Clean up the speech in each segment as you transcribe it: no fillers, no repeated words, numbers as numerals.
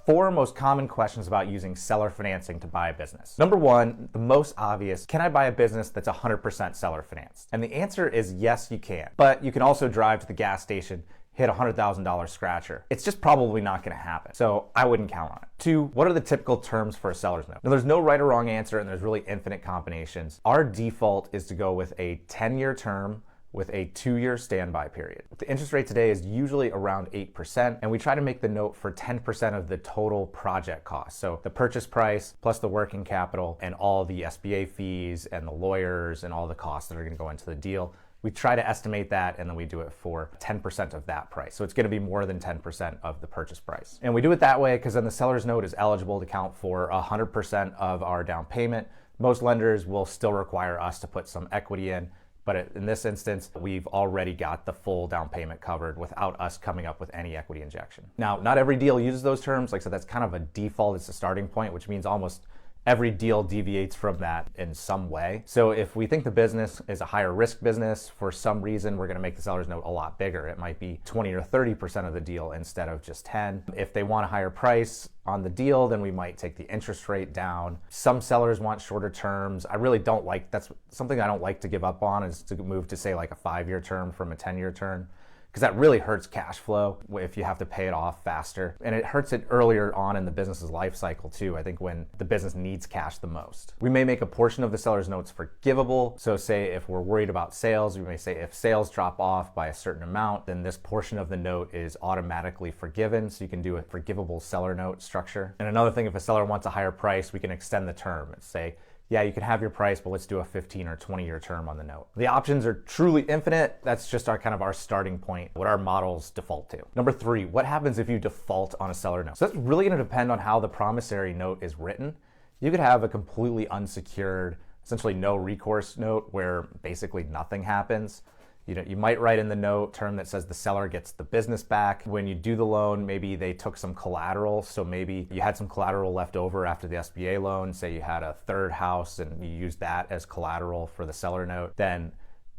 4 most common questions about using seller financing to buy a business. Number 1, the most obvious, can I buy a business that's 100% seller financed? And the answer is yes, you can. But you can also drive to the gas station, hit a $100,000 scratcher. It's just probably not gonna happen. So I wouldn't count on it. 2, what are the typical terms for a seller's note? Now there's no right or wrong answer and there's really infinite combinations. Our default is to go with a 10-year term with a 2-year standby period. The interest rate today is usually around 8%, and we try to make the note for 10% of the total project cost. So the purchase price plus the working capital and all the SBA fees and the lawyers and all the costs that are gonna go into the deal. We try to estimate that and then we do it for 10% of that price. So it's gonna be more than 10% of the purchase price. And we do it that way because then the seller's note is eligible to count for 100% of our down payment. Most lenders will still require us to put some equity in, but in this instance, we've already got the full down payment covered without us coming up with any equity injection. Now, not every deal uses those terms. Like I said, that's kind of a default. It's a starting point, which means almost every deal deviates from that in some way. So if we think the business is a higher risk business, for some reason, we're gonna make the seller's note a lot bigger. It might be 20 or 30% of the deal instead of just 10. If they want a higher price on the deal, then we might take the interest rate down. Some sellers want shorter terms. I really don't like, that's something I don't like to give up on, is to move to say like a 5-year term from a 10-year term, because that really hurts cash flow if you have to pay it off faster. And it hurts it earlier on in the business's life cycle too, I think, when the business needs cash the most. We may make a portion of the seller's notes forgivable. So say if we're worried about sales, we may say if sales drop off by a certain amount, then this portion of the note is automatically forgiven. So you can do a forgivable seller note structure. And another thing, if a seller wants a higher price, we can extend the term and say, yeah, you can have your price, but let's do a 15 or 20-year term on the note. The options are truly infinite. That's just our starting point, what our models default to. Number 3, what happens if you default on a seller note? So that's really gonna depend on how the promissory note is written. You could have a completely unsecured, essentially no recourse note where basically nothing happens. You might write in the note term that says the seller gets the business back. When you do the loan, maybe they took some collateral. So maybe you had some collateral left over after the SBA loan. Say you had a third house and you used that as collateral for the seller note. Then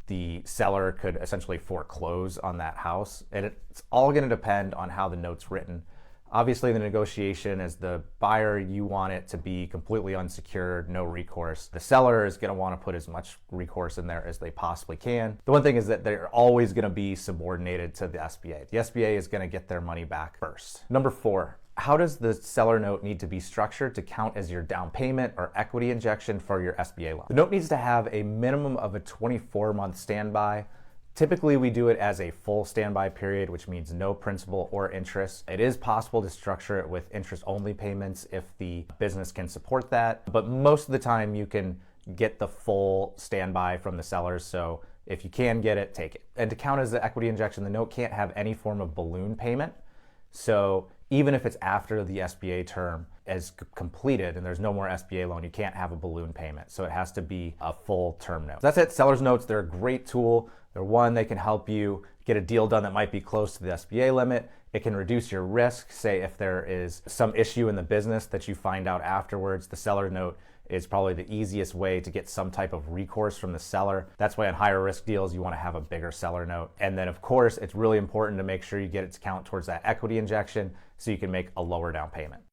the seller could essentially foreclose on that house. And it's all gonna depend on how the note's written. Obviously, the negotiation, as the buyer, you want it to be completely unsecured, no recourse. The seller is going to want to put as much recourse in there as they possibly can. The one thing is that they're always going to be subordinated to the SBA. The SBA is going to get their money back first. Number 4, how does the seller note need to be structured to count as your down payment or equity injection for your SBA loan? The note needs to have a minimum of a 24-month standby. Typically, we do it as a full standby period, which means no principal or interest. It is possible to structure it with interest-only payments if the business can support that, but most of the time you can get the full standby from the sellers, so if you can get it, take it. And to count as the equity injection, the note can't have any form of balloon payment. So even if it's after the SBA term is completed and there's no more SBA loan, you can't have a balloon payment. So it has to be a full term note. So that's it. Seller's notes, they're a great tool. They're one, they can help you get a deal done that might be close to the SBA limit. It can reduce your risk. Say if there is some issue in the business that you find out afterwards, the seller note is probably the easiest way to get some type of recourse from the seller. That's why on higher risk deals, you want to have a bigger seller note. And then of course, it's really important to make sure you get it to count towards that equity injection so you can make a lower down payment.